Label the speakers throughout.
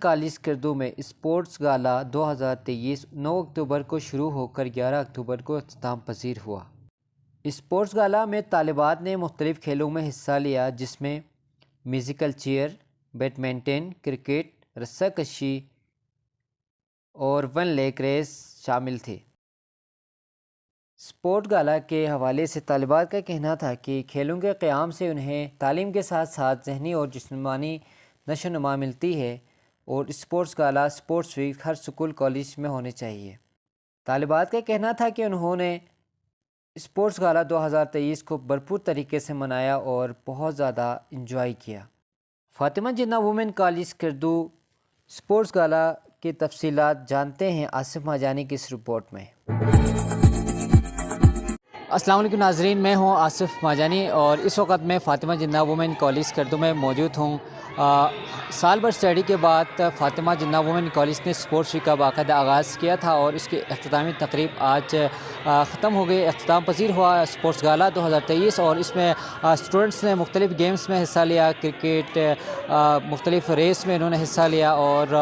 Speaker 1: College Skardu میں sports گالا 2023 9 اکتوبر کو شروع ہو کر 11 اکتوبر کو اختتام پذیر ہوا۔ اسپورٹس گالا میں طالبات نے مختلف کھیلوں میں حصہ لیا، جس میں میوزیکل چیئر، بیڈمنٹن، کرکٹ، رسہ کشی اور 1 لیگ ریس شامل تھے۔ اسپورٹ گالا کے حوالے سے طالبات کا کہنا تھا کہ کھیلوں کے قیام سے انہیں تعلیم کے ساتھ ساتھ ذہنی اور جسمانی نشو و نما ملتی ہے، اور اسپورٹس گالا اسپورٹس ویک ہر اسکول کالج میں ہونے چاہیے۔ طالبات کا کہنا تھا کہ انہوں نے اسپورٹس گالا 2023 کو بھرپور طریقے سے منایا اور بہت زیادہ انجوائے کیا۔ فاطمہ جناح وومن کالج اسکردو اسپورٹس گالا کی تفصیلات جانتے ہیں آصف ماجانی کی اس رپورٹ میں۔ السلام علیکم ناظرین، میں ہوں آصف ماجانی اور اس وقت میں فاطمہ جناح وومن کالج اسکردو میں موجود ہوں۔ سال بھر اسٹڈی کے بعد فاطمہ جناح وومن کالج نے اسپورٹس ویک کا باقاعدہ آغاز کیا تھا اور اس کی اختتامی تقریب آج ختم ہو گئی۔ اختتام پذیر ہوا اسپورٹس گالا 2023 اور اس میں اسٹوڈنٹس نے مختلف گیمز میں حصہ لیا، کرکٹ، مختلف ریس میں انہوں نے حصہ لیا اور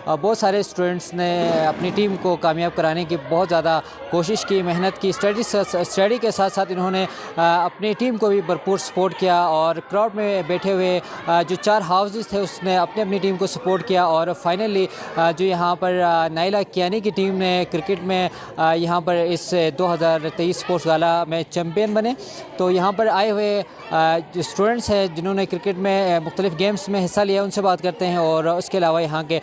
Speaker 1: بہت سارے اسٹوڈنٹس نے اپنی ٹیم کو کامیاب کرانے کی بہت زیادہ کوشش کی، محنت کی۔ اسٹڈی کے ساتھ ساتھ انہوں نے اپنی ٹیم کو بھی بھرپور سپورٹ کیا اور کراؤڈ میں بیٹھے ہوئے جو 4 ہاؤسز تھے اس نے اپنی ٹیم کو سپورٹ کیا اور فائنلی جو یہاں پر نائلہ کیانی کی ٹیم نے کرکٹ میں یہاں پر اس 2023 اسپورٹس گالا میں چیمپئن بنے۔ تو یہاں پر آئے ہوئے جو اسٹوڈنٹس ہیں جنہوں نے کرکٹ میں مختلف گیمز میں حصہ لیا ان سے بات کرتے ہیں اور اس کے علاوہ یہاں کے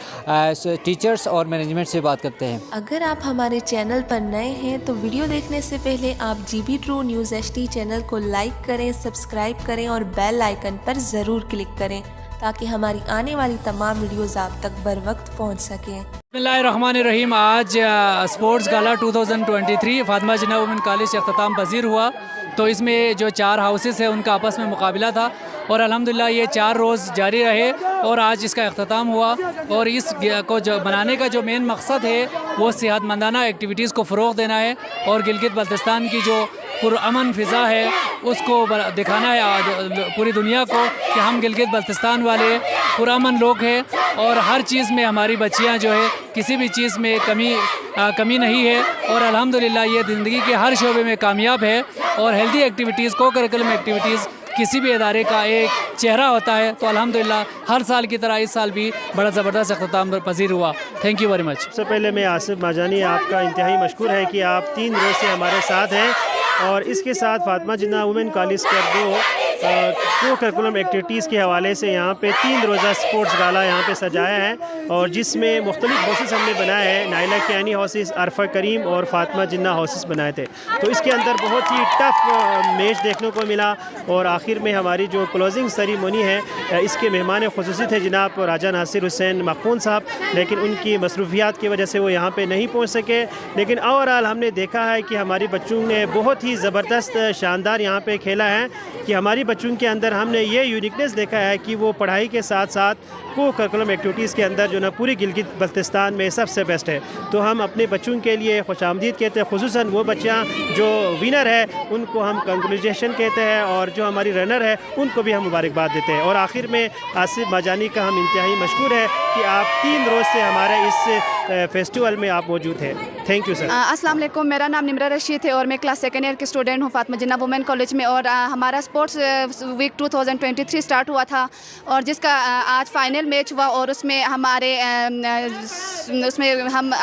Speaker 1: ٹیچرز اور مینجمنٹ سے بات کرتے ہیں۔
Speaker 2: اگر آپ ہمارے چینل پر نئے ہیں تو ویڈیو دیکھنے سے پہلے آپ GB True News HD channel کو لائک کریں، سبسکرائب کریں اور بیل آئیکن پر ضرور کلک کریں تاکہ ہماری آنے والی تمام ویڈیوز آپ تک بر وقت پہنچ سکیں۔
Speaker 3: بسم اللہ الرحمن الرحیم۔ آج اسپورٹس گالا 2023 فاطمہ جناح وومن کالج سے اختتام پذیر ہوا۔ تو اس میں جو 4 ہاؤسز ہیں ان کا آپس میں مقابلہ تھا اور الحمدللہ یہ 4 روز جاری رہے اور آج اس کا اختتام ہوا۔ اور اس کو جو بنانے کا جو مین مقصد ہے وہ صحت مندانہ ایکٹیویٹیز کو فروغ دینا ہے اور گلگت بلتستان کی جو پرامن فضا ہے اس کو دکھانا ہے پوری دنیا کو کہ ہم گلگت بلتستان والے پرامن لوگ ہیں اور ہر چیز میں ہماری بچیاں جو ہے کسی بھی چیز میں کمی نہیں ہے اور الحمدللہ یہ زندگی کے ہر شعبے میں کامیاب ہے۔ اور ہیلتھی ایکٹیویٹیز، کو کریکولم ایکٹیویٹیز کسی بھی ادارے کا ایک چہرہ ہوتا ہے، تو الحمدللہ ہر سال کی طرح اس سال بھی بڑا زبردست اختتام پذیر ہوا۔ Thank you very much.
Speaker 4: سب سے پہلے میں آصف ماجانی آپ کا انتہائی مشکور ہے کہ آپ 3 روز سے ہمارے ساتھ ہیں اور اس کے ساتھ فاطمہ جناح وومن کالج اسکردو کو کریکولم ایکٹیویٹیز کے حوالے سے یہاں پہ 3 روزہ اسپورٹس گالا یہاں پہ سجایا ہے اور جس میں مختلف ہاؤسز ہم نے بنائے ہیں، نائلہ کیانی ہاؤسز، عرفہ کریم اور فاطمہ جناح ہاؤسز بنائے تھے۔ تو اس کے اندر بہت ہی ٹف میچ دیکھنے کو ملا اور آخر میں ہماری جو کلوزنگ سیریمونی ہے اس کے مہمان خصوصی تھے جناب راجہ ناصر حسین مقپون صاحب، لیکن ان کی مصروفیات کی وجہ سے وہ یہاں پہ نہیں پہنچ سکے۔ لیکن اوورآل ہم نے دیکھا ہے کہ ہماری بچوں نے بہت ہی زبردست شاندار یہاں پہ کھیلا ہے کہ ہماری بچوں کے اندر ہم نے یہ یونیکنیس دیکھا ہے کہ وہ پڑھائی کے ساتھ ساتھ کو کریکولم ایکٹیویٹیز کے اندر جو نا پوری گلگت بلتستان میں سب سے بیسٹ ہے۔ تو ہم اپنے بچوں کے لیے خوش آمدید کہتے ہیں، خصوصاً وہ بچیاں جو ونر ہے ان کو ہم کنگریچولیشن کہتے ہیں اور جو ہماری رنر ہے ان کو بھی ہم مبارکباد دیتے ہیں۔ اور آخر میں آصف ماجانی کا ہم انتہائی مشکور ہے کہ آپ 3 روز سے ہمارے اس فیسٹیول میں آپ موجود ہیں۔ Thank you sir.
Speaker 5: السلام علیکم، میرا نام نمرہ رشید ہے اور میں کلاس 2nd ایئر کی اسٹوڈنٹ ہوں فاطمہ جناح وومن کالج میں، اور ہمارا اسپورٹس ویک 2023 اسٹارٹ ہوا تھا اور جس کا آج فائنل میچ ہوا اور اس میں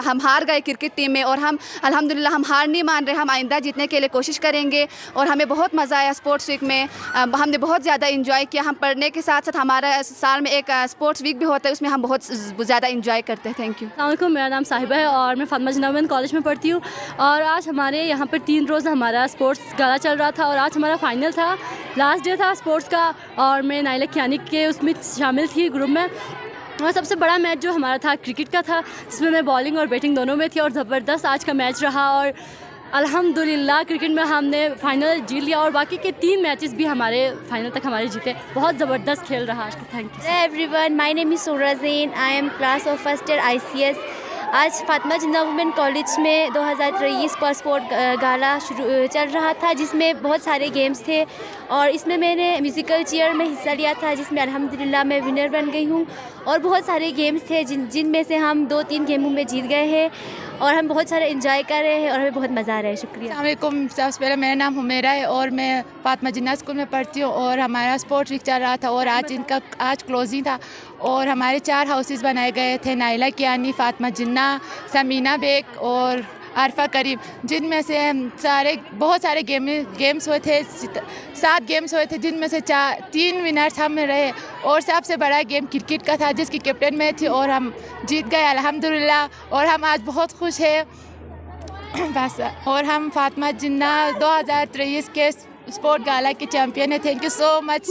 Speaker 5: ہم ہار گئے کرکٹ ٹیم میں، اور ہم الحمدللہ ہم ہار نہیں مان رہے، ہم آئندہ جیتنے کے لیے کوشش کریں گے اور ہمیں بہت مزہ آیا اسپورٹس ویک میں، ہم نے بہت زیادہ انجوائے کیا۔ ہم پڑھنے کے ساتھ ساتھ ہمارا سال میں ایک اسپورٹس ویک بھی ہوتا ہے، اس میں ہم بہت زیادہ انجوائے کرتے ہیں۔ Thank you.
Speaker 6: السلام علیکم، میرا نام صاحبہ ہے اور میں فاطمہ جناح وومن کالج میں پڑھتی ہوں اور آج ہمارے یہاں پر 3 روز ہمارا اسپورٹس گالا چل رہا تھا اور آج ہمارا فائنل تھا، لاسٹ ڈے تھا اسپورٹس کا اور میں نائلہ کیانی کے اس میں شامل تھی گروپ میں۔ اور سب سے بڑا میچ جو ہمارا تھا کرکٹ کا تھا، جس میں بالنگ اور بیٹنگ دونوں میں تھی اور زبردست آج کا میچ رہا اور الحمدللہ کرکٹ میں ہم نے فائنل جیت لیا اور باقی کے 3 میچز بھی ہمارے فائنل تک ہمارے جیتے۔ بہت زبردست کھیل رہا آج کا۔ Thank you.
Speaker 7: Hello everyone, my name is Surah Zain. I am class of 1st year ICS. آج فاطمہ جناح وومن کالج میں 2023 کا اسپورٹ گالا چل رہا تھا، جس میں بہت سارے گیمز تھے اور اس میں میں نے میوزیکل چیئر میں حصہ لیا تھا، جس میں الحمدللہ میں ونر بن گئی ہوں. اور بہت سارے گیمز تھے جن میں سے ہم 2-3 گیموں میں جیت گئے ہیں اور ہم بہت سارے انجوائے کر رہے ہیں اور ہمیں بہت مزہ آ رہا ہے. شکریہ.
Speaker 8: السلام علیکم. سب سے پہلے میرا نام حمیرہ ہے اور میں فاطمہ جناح اسکول میں پڑھتی ہوں اور ہمارا اسپورٹ ویک چل رہا تھا اور آج کلوزنگ تھا اور ہمارے 4 ہاؤسز بنائے گئے تھے، نائلہ کیانی، فاطمہ جناح، سمینہ بیگ اور عارفہ کریم، جن میں سے بہت سارے گیمز ہوئے تھے. 7 گیمز ہوئے تھے جن میں سے 3 ونرس ہم رہے اور سب سے بڑا گیم کرکٹ کا تھا جس کی کیپٹن میں تھی اور ہم جیت گئے الحمدللہ اور ہم آج بہت خوش ہیں بس. اور ہم فاطمہ جناح 2023 کے اسپورٹ گالا کے چیمپئن ہیں. Thank you so much.